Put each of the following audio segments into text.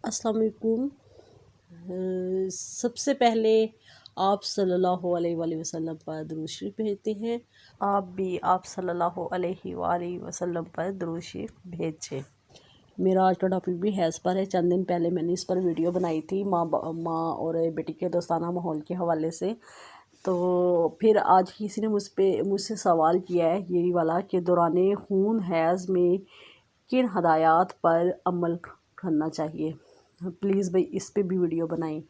अस्सलाम वालेकुम। सबसे पहले आप सल्लल्लाहु अलैहि वसल्लम पर दुरूद शरीफ भेजते हैं। आप भी आप सल्लल्लाहु अलैहि वसल्लम पर दुरूद शरीफ भेजें। मेरा आज का टॉपिक भी हैज़ पर है। चंद दिन पहले मैंने इस पर वीडियो बनाई थी माँ और बेटी के दोस्ताना माहौल के हवाले से। तो फिर आज किसी ने मुझसे सवाल किया है यही वाला कि दौरान खून हैज़ में किन हदायत पर अमल करना चाहिए। प्लीज़ भाई इस पे भी वीडियो बनाएं।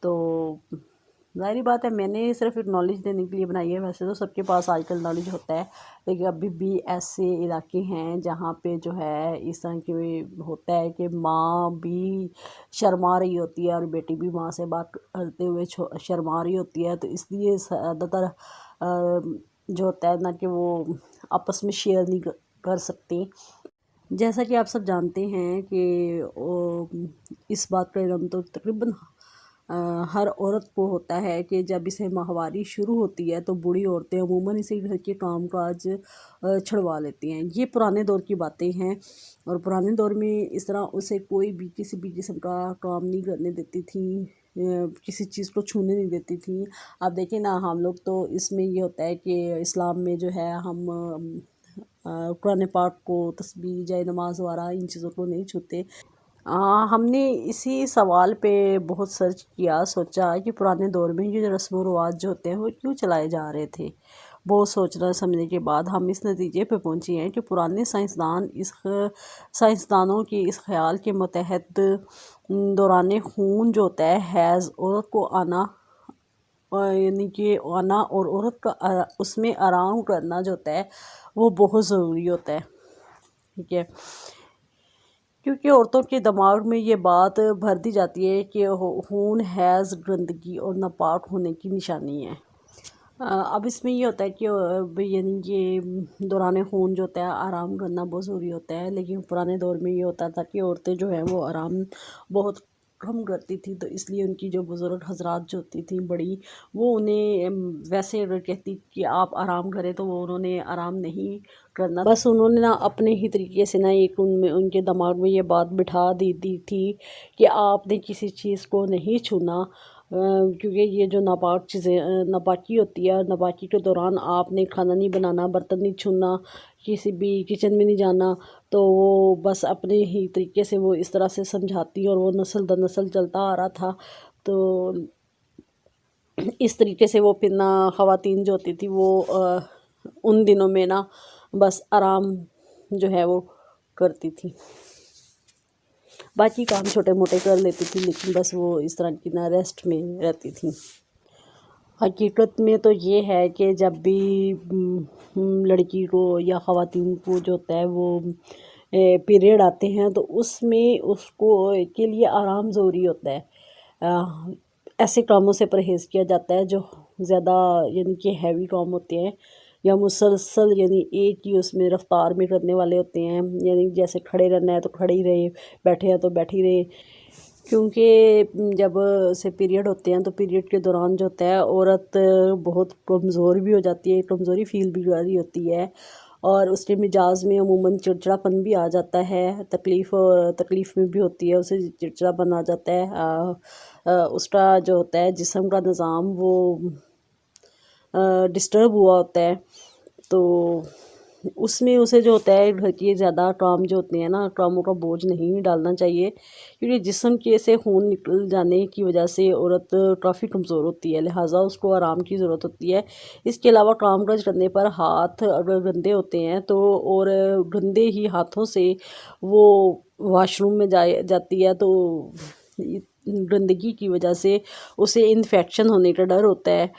तो ज़ाहिर बात है मैंने सिर्फ एक नॉलेज देने के लिए बनाई है। वैसे तो सबके पास आजकल नॉलेज होता है, लेकिन अभी भी ऐसे इलाके हैं जहाँ पे जो है इस तरह के होता है कि माँ भी शर्मा रही होती है और बेटी भी माँ से बात करते हुए शर्मा रही होती है। तो इसलिए ज़्यादातर जो होता है ना कि वो आपस में शेयर नहीं कर सकती। जैसा कि आप सब जानते हैं कि इस बात का इल्म तो तकरीबन हर औरत को होता है कि जब इसे माहवारी शुरू होती है तो बूढ़ी औरतें अमूमन इसी घर के काम काज छुड़वा लेती हैं। ये पुराने दौर की बातें हैं और पुराने दौर में इस तरह उसे कोई भी किसी भी किस्म का काम नहीं करने देती थी, किसी चीज़ को छूने नहीं देती थी। आप देखें ना, हम लोग तो इसमें ये होता है कि इस्लाम में जो है हम कुरान पाक को, तस्बीह, जाए नमाज वगैरह इन चीज़ों को नहीं छूते। हमने इसी सवाल पे बहुत सर्च किया, सोचा कि पुराने दौर में ये जो रस्म व रवाज जो होते हैं वो क्यों चलाए जा रहे थे। बहुत सोचना समझने के बाद हम इस नतीजे पे पहुंचे हैं कि पुराने साइंसदानों के इस ख्याल के मतहत दौरान खून जो होता है हैज़ औरत को आना, यानी कि आना और औरत का उसमें आराम करना जो होता है वो बहुत ज़रूरी होता है। ठीक है, क्योंकि औरतों के दिमाग में ये बात भर दी जाती है कि खून हैज़ गंदगी और नापाक होने की निशानी है। अब इसमें ये होता है कि यानी कि दौरान खून जो होता है आराम करना बहुत ज़रूरी होता है, लेकिन पुराने दौर में ये होता था कि औरतें जो हैं वो आराम बहुत कम करती थी। तो इसलिए उनकी जो बुज़ुर्ग हजरात जो होती थी बड़ी, वो उन्हें वैसे अगर कहती कि आप आराम करें तो वो उन्होंने आराम नहीं करना। बस उन्होंने ना अपने ही तरीके से ना एक उनके दिमाग में ये बात बिठा दी थी कि आपने किसी चीज़ को नहीं छूना, क्योंकि ये जो नापाक चीज़ें नापाकी होती है, नापाकी के दौरान आपने खाना नहीं बनाना, बर्तन नहीं छूना, किसी भी किचन में नहीं जाना। तो वो बस अपने ही तरीके से वो इस तरह से समझाती और वो नस्ल दर नस्ल चलता आ रहा था। तो इस तरीके से वो फिर ना ख़वातीन जो होती थी वो उन दिनों में ना बस आराम जो है वो करती थी, बाकी काम छोटे मोटे कर लेती थी, लेकिन बस वो इस तरह की ना रेस्ट में रहती थी। हकीकत में तो ये है कि जब भी लड़की को या ख़वातीन को जो होता है वो पीरियड आते हैं तो उसमें उसको के लिए आराम ज़रूरी होता है। ऐसे कामों से परहेज़ किया जाता है जो ज़्यादा यानी कि हैवी काम होते हैं या मुसलसल यानी एक ही उसमें रफ्तार में करने वाले होते हैं। यानी जैसे खड़े रहना है तो खड़े ही रहे, बैठे हैं तो बैठे ही रहे। क्योंकि जब से पीरियड होते हैं तो पीरियड के दौरान जो होता है औरत बहुत कमज़ोर भी हो जाती है, कमज़ोरी फील भी कर रही होती है और उसके मिजाज में अमूमन चिड़चिड़ापन भी आ जाता है, तकलीफ़ में भी होती है, उसे चिड़चिड़ापन आ जाता है। उसका जो होता है जिस्म का निज़ाम वो डिस्टर्ब हुआ होता है। तो उसमें उसे जो होता है घर के ज़्यादा काम जो होते हैं ना, कामों का बोझ नहीं डालना चाहिए, क्योंकि जिस्म के से खून निकल जाने की वजह से औरत काफ़ी कमज़ोर होती है, लिहाजा उसको आराम की ज़रूरत होती है। इसके अलावा काम काज करने पर हाथ अगर गंदे होते हैं तो और गंदे ही हाथों से वो वॉशरूम में जाती है तो गंदगी की वजह से उसे इन्फेक्शन होने का डर होता है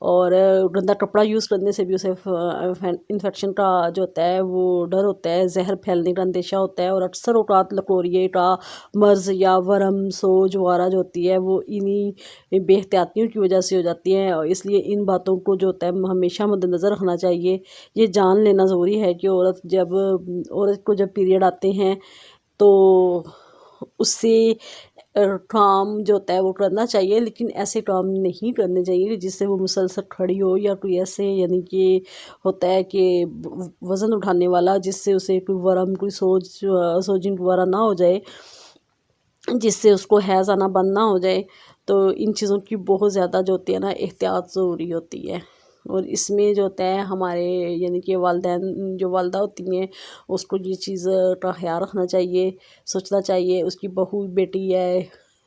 और गंदा कपड़ा यूज़ करने से भी उसे इन्फेक्शन का जो होता है वो डर होता है, जहर फैलने का अंदेशा होता है और अक्सर औकात लकोरिए का मर्ज़ या वरम सोज वगैरह जो होती है वो इन्हीं बेहतियातियों की वजह से हो जाती हैं। और इसलिए इन बातों को जो होता है हमेशा मद्देनज़र रखना चाहिए। ये जान लेना ज़रूरी है कि औरत को जब पीरियड आते हैं तो उससे काम जो होता है वो करना चाहिए, लेकिन ऐसे काम नहीं करने चाहिए कि जिससे वो मुसलसल खड़ी हो या कोई ऐसे यानी कि होता है कि वज़न उठाने वाला जिससे उसे कोई वरम कोई सोजिन वगैरह ना हो जाए। جس سے اس کو حیض آنا بند نہ ہو جائے۔ تو ان چیزوں کی بہت زیادہ جو ہوتی ہے نا احتیاط ضروری ہوتی ہے، اور اس میں جو ہوتا ہے ہمارے یعنی کہ والدین جو والدہ ہوتی ہیں اس کو یہ چیز کا خیال رکھنا چاہیے، سوچنا چاہیے اس کی بہو بیٹی ہے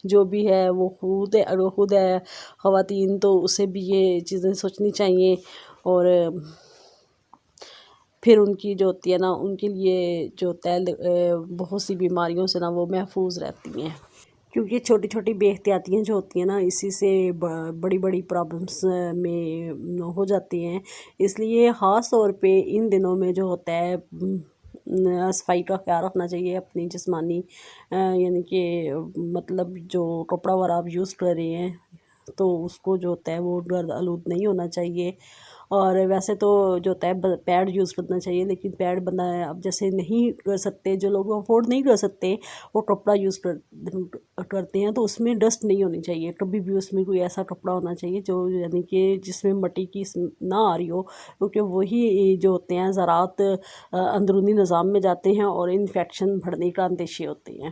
جو بھی ہے وہ خود ہے خواتین، تو اسے بھی یہ چیزیں سوچنی چاہیے، اور پھر ان کی جو ہوتی ہے نا ان کے لیے جو ہوتا ہے بہت سی بیماریوں سے نا وہ محفوظ رہتی ہیں، کیونکہ چھوٹی چھوٹی بے احتیاطیاں جو ہوتی ہیں نا اسی سے بڑی بڑی پرابلمس میں ہو جاتی ہیں۔ اس لیے خاص طور پہ ان دنوں میں جو ہوتا ہے صفائی کا خیال رکھنا چاہیے اپنی جسمانی، یعنی کہ مطلب جو کپڑا وغیرہ آپ یوز کر رہے ہیں تو اس کو جو ہوتا ہے وہ گرد آلود نہیں ہونا چاہیے۔ اور ویسے تو جو ہوتا ہے پیڈ یوز کرنا چاہیے، لیکن پیڈ بندہ اب جیسے نہیں کر سکتے، جو لوگ افورڈ نہیں کر سکتے وہ کپڑا یوز کرتے ہیں، تو اس میں ڈسٹ نہیں ہونی چاہیے کبھی بھی، اس میں کوئی ایسا کپڑا ہونا چاہیے جو یعنی کہ جس میں مٹی کی نہ آ رہی ہو، کیونکہ وہی جو ہوتے ہیں ذرات اندرونی نظام میں جاتے ہیں اور انفیکشن بڑھنے کا اندیشے ہوتے ہیں۔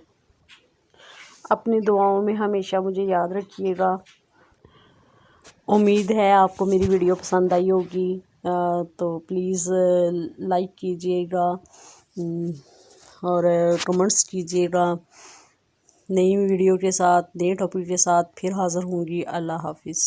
اپنی دعاؤں میں ہمیشہ مجھے یاد رکھیے گا۔ امید ہے آپ کو میری ویڈیو پسند آئی ہوگی، تو پلیز لائک کیجیے گا اور کمنٹس کیجیے گا۔ نئی ویڈیو کے ساتھ، نئے ٹاپک کے ساتھ پھر حاضر ہوں گی۔ اللہ حافظ۔